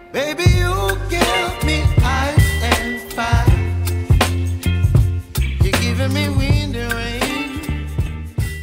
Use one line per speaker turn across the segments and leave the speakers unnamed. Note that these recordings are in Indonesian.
Baby, you give me ice and fire. You're giving me wind and rain.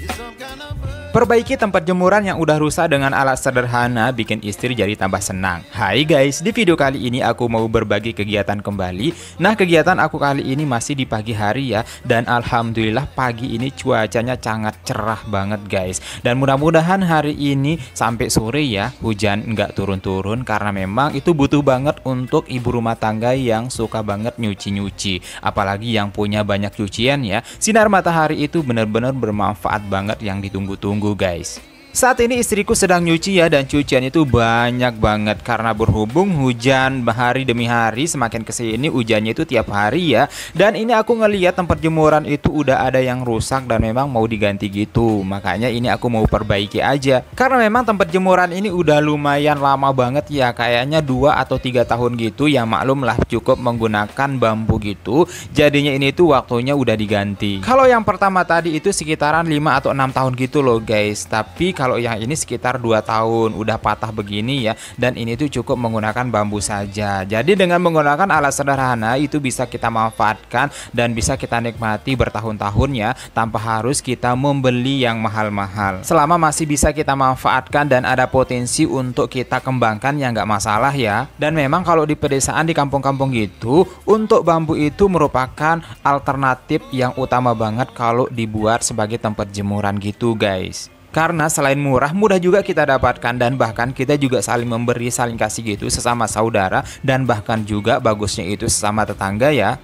You're some kind of bird.
Perbaiki tempat jemuran yang udah rusak dengan alat sederhana bikin istri jadi tambah senang. Hai guys, di video kali ini aku mau berbagi kegiatan kembali. Nah, kegiatan aku kali ini masih di pagi hari ya. Dan alhamdulillah pagi ini cuacanya sangat cerah banget guys. Dan mudah-mudahan hari ini sampai sore ya hujan nggak turun-turun. Karena memang itu butuh banget untuk ibu rumah tangga yang suka banget nyuci-nyuci. Apalagi yang punya banyak cucian ya. Sinar matahari itu benar-benar bermanfaat banget yang ditunggu-tunggu guys. Saat ini istriku sedang nyuci ya, dan cucian itu banyak banget karena berhubung hujan hari demi hari, semakin kesini hujannya itu tiap hari ya. Dan ini aku ngeliat tempat jemuran itu udah ada yang rusak dan memang mau diganti gitu. Makanya ini aku mau perbaiki aja. Karena memang tempat jemuran ini udah lumayan lama banget ya, kayaknya 2 atau 3 tahun gitu ya, maklum lah cukup menggunakan bambu gitu. Jadinya ini tuh waktunya udah diganti. Kalau yang pertama tadi itu sekitaran 5 atau 6 tahun gitu loh guys. Tapi kalau yang ini sekitar 2 tahun udah patah begini ya, dan ini tuh cukup menggunakan bambu saja. Jadi dengan menggunakan alat sederhana itu bisa kita manfaatkan dan bisa kita nikmati bertahun-tahun ya, tanpa harus kita membeli yang mahal-mahal. Selama masih bisa kita manfaatkan dan ada potensi untuk kita kembangkan ya nggak masalah ya. Dan memang kalau di pedesaan di kampung-kampung gitu, untuk bambu itu merupakan alternatif yang utama banget kalau dibuat sebagai tempat jemuran gitu guys. Karena selain murah, mudah juga kita dapatkan, dan bahkan kita juga saling memberi, saling kasih gitu sesama saudara, dan bahkan juga bagusnya itu sesama tetangga ya.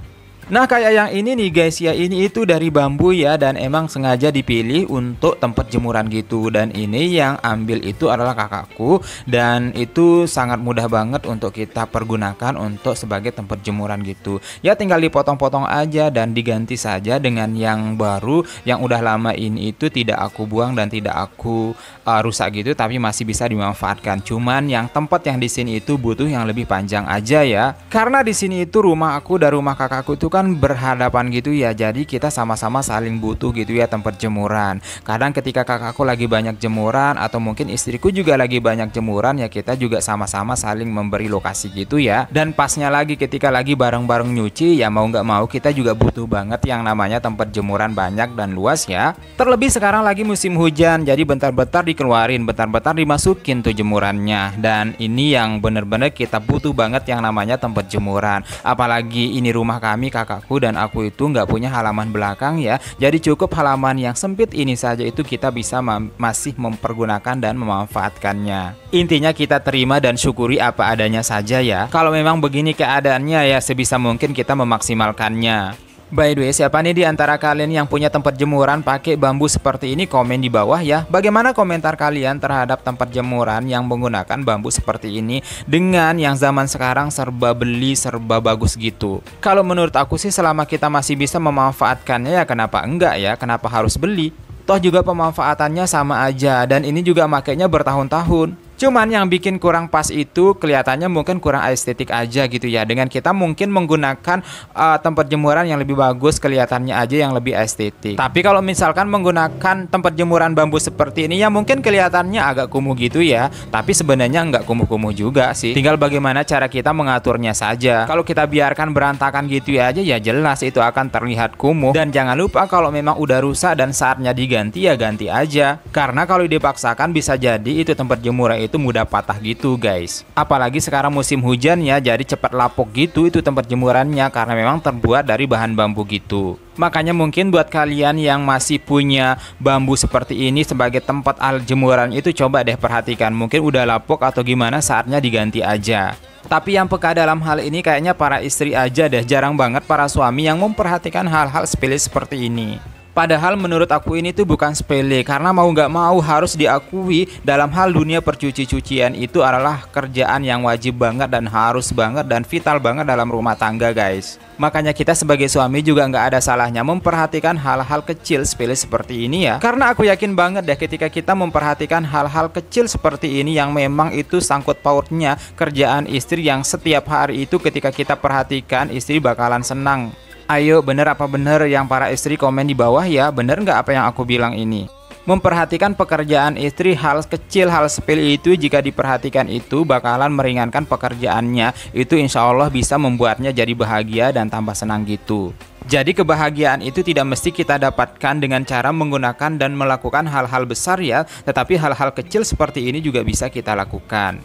Nah, kayak yang ini nih guys ya, ini itu dari bambu ya, dan emang sengaja dipilih untuk tempat jemuran gitu. Dan ini yang ambil itu adalah kakakku, dan itu sangat mudah banget untuk kita pergunakan untuk sebagai tempat jemuran gitu. Ya tinggal dipotong-potong aja dan diganti saja dengan yang baru, yang udah lama ini itu tidak aku buang dan tidak aku rusak gitu, tapi masih bisa dimanfaatkan. Cuman yang tempat yang di sini itu butuh yang lebih panjang aja ya. Karena di sini itu rumah aku dan rumah kakakku itu kan berhadapan gitu ya, jadi kita sama-sama saling butuh gitu ya tempat jemuran. Kadang ketika kakakku lagi banyak jemuran atau mungkin istriku juga lagi banyak jemuran ya, kita juga sama-sama saling memberi lokasi gitu ya. Dan pasnya lagi ketika lagi bareng-bareng nyuci ya, mau nggak mau kita juga butuh banget yang namanya tempat jemuran banyak dan luas ya. Terlebih sekarang lagi musim hujan, jadi bentar-bentar dikeluarin, bentar-bentar dimasukin tuh jemurannya. Dan ini yang bener-bener kita butuh banget yang namanya tempat jemuran. Apalagi ini rumah kami, kakakku dan aku itu nggak punya halaman belakang ya, jadi cukup halaman yang sempit ini saja itu kita bisa masih mempergunakan dan memanfaatkannya. Intinya kita terima dan syukuri apa adanya saja ya. Kalau memang begini keadaannya ya, sebisa mungkin kita memaksimalkannya. By the way, siapa nih di antara kalian yang punya tempat jemuran pakai bambu seperti ini? Komen di bawah ya. Bagaimana komentar kalian terhadap tempat jemuran yang menggunakan bambu seperti ini dengan yang zaman sekarang serba beli, serba bagus gitu? Kalau menurut aku sih selama kita masih bisa memanfaatkannya ya kenapa enggak ya? Kenapa harus beli? Toh juga pemanfaatannya sama aja, dan ini juga makainya bertahun-tahun. Cuman yang bikin kurang pas itu kelihatannya mungkin kurang estetik aja gitu ya. Dengan kita mungkin menggunakan tempat jemuran yang lebih bagus, kelihatannya aja yang lebih estetik. Tapi kalau misalkan menggunakan tempat jemuran bambu seperti ini ya, mungkin kelihatannya agak kumuh gitu ya. Tapi sebenarnya nggak kumuh-kumuh juga sih. Tinggal bagaimana cara kita mengaturnya saja. Kalau kita biarkan berantakan gitu ya aja, ya jelas itu akan terlihat kumuh. Dan jangan lupa kalau memang udah rusak dan saatnya diganti ya ganti aja. Karena kalau dipaksakan bisa jadi itu tempat jemuran itu mudah patah gitu guys. Apalagi sekarang musim hujan ya, jadi cepat lapuk gitu itu tempat jemurannya karena memang terbuat dari bahan bambu gitu. Makanya mungkin buat kalian yang masih punya bambu seperti ini sebagai tempat alat jemuran itu coba deh perhatikan, mungkin udah lapuk atau gimana, saatnya diganti aja. Tapi yang peka dalam hal ini kayaknya para istri aja deh, jarang banget para suami yang memperhatikan hal-hal sepele seperti ini. Padahal menurut aku ini tuh bukan sepele, karena mau nggak mau harus diakui dalam hal dunia percuci-cucian itu adalah kerjaan yang wajib banget dan harus banget dan vital banget dalam rumah tangga guys. Makanya kita sebagai suami juga nggak ada salahnya memperhatikan hal-hal kecil sepele seperti ini ya. Karena aku yakin banget deh ketika kita memperhatikan hal-hal kecil seperti ini yang memang itu sangkut pautnya kerjaan istri, yang setiap hari itu ketika kita perhatikan istri bakalan senang. Ayo, bener apa bener yang para istri? Komen di bawah ya, bener nggak apa yang aku bilang ini? Memperhatikan pekerjaan istri, hal kecil, hal sepele itu jika diperhatikan itu bakalan meringankan pekerjaannya. Itu insya Allah bisa membuatnya jadi bahagia dan tambah senang gitu. Jadi kebahagiaan itu tidak mesti kita dapatkan dengan cara menggunakan dan melakukan hal-hal besar ya, tetapi hal-hal kecil seperti ini juga bisa kita lakukan.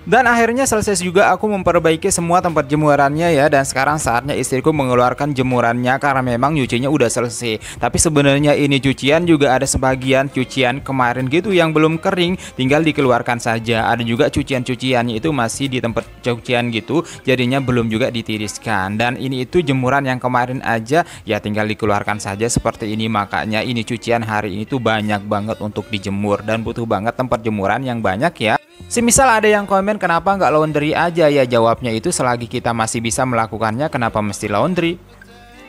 Dan akhirnya selesai juga aku memperbaiki semua tempat jemurannya ya. Dan sekarang saatnya istriku mengeluarkan jemurannya karena memang nyucinya udah selesai. Tapi sebenarnya ini cucian juga ada sebagian cucian kemarin gitu yang belum kering, tinggal dikeluarkan saja. Ada juga cucian-cuciannya itu masih di tempat cucian gitu, jadinya belum juga ditiriskan. Dan ini itu jemuran yang kemarin aja ya, tinggal dikeluarkan saja seperti ini. Makanya ini cucian hari ini tuh banyak banget untuk dijemur dan butuh banget tempat jemuran yang banyak ya. Semisal ada yang komen kenapa nggak laundry aja, ya jawabnya itu selagi kita masih bisa melakukannya kenapa mesti laundry.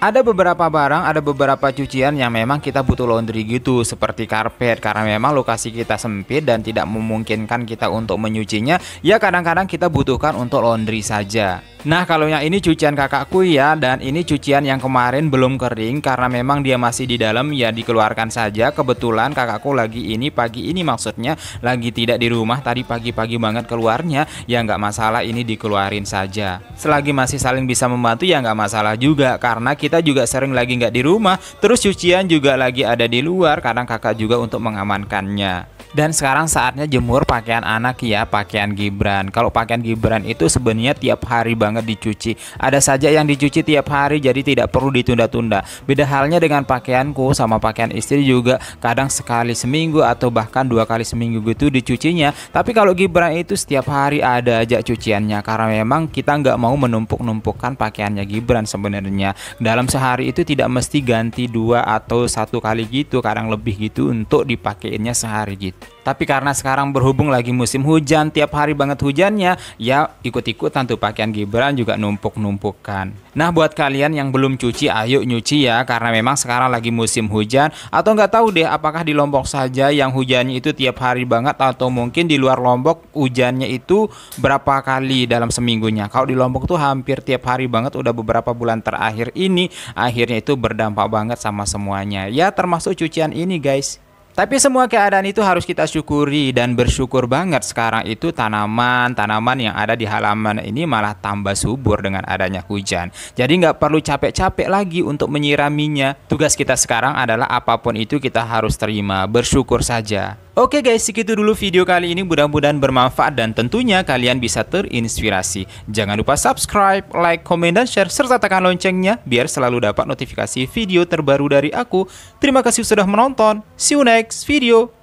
Ada beberapa barang, ada beberapa cucian yang memang kita butuh laundry gitu, seperti karpet, karena memang lokasi kita sempit dan tidak memungkinkan kita untuk menyucinya, ya kadang-kadang kita butuhkan untuk laundry saja. Nah kalau yang ini cucian kakakku ya, dan ini cucian yang kemarin belum kering karena memang dia masih di dalam, ya dikeluarkan saja. Kebetulan kakakku lagi ini pagi ini maksudnya lagi tidak di rumah, tadi pagi-pagi banget keluarnya, ya nggak masalah ini dikeluarin saja. Selagi masih saling bisa membantu ya nggak masalah juga, karena kita juga sering lagi nggak di rumah, terus cucian juga lagi ada di luar, kadang kakak juga untuk mengamankannya. Dan sekarang saatnya jemur pakaian anak ya, pakaian Gibran. Kalau pakaian Gibran itu sebenarnya tiap hari banget dicuci. Ada saja yang dicuci tiap hari, jadi tidak perlu ditunda-tunda. Beda halnya dengan pakaianku sama pakaian istri juga, kadang sekali seminggu atau bahkan 2 kali seminggu gitu dicucinya. Tapi kalau Gibran itu setiap hari ada aja cuciannya, karena memang kita nggak mau menumpuk-numpukkan pakaiannya Gibran sebenarnya. Dalam sehari itu tidak mesti ganti 2 atau 1 kali gitu, kadang lebih gitu untuk dipakainya sehari gitu. Tapi karena sekarang berhubung lagi musim hujan, tiap hari banget hujannya, ya ikut-ikutan tuh pakaian Gibran juga numpuk-numpukan. Nah buat kalian yang belum cuci, ayo nyuci ya, karena memang sekarang lagi musim hujan. Atau nggak tahu deh apakah di Lombok saja yang hujannya itu tiap hari banget, atau mungkin di luar Lombok hujannya itu berapa kali dalam seminggunya. Kalau di Lombok tuh hampir tiap hari banget, udah beberapa bulan terakhir ini akhirnya itu berdampak banget sama semuanya. Ya termasuk cucian ini guys. Tapi semua keadaan itu harus kita syukuri, dan bersyukur banget sekarang itu tanaman-tanaman yang ada di halaman ini malah tambah subur dengan adanya hujan. Jadi nggak perlu capek-capek lagi untuk menyiraminya. Tugas kita sekarang adalah apapun itu kita harus terima, bersyukur saja. Oke guys, segitu dulu video kali ini, mudah-mudahan bermanfaat dan tentunya kalian bisa terinspirasi. Jangan lupa subscribe, like, komen, dan share, serta tekan loncengnya biar selalu dapat notifikasi video terbaru dari aku. Terima kasih sudah menonton. See you next video.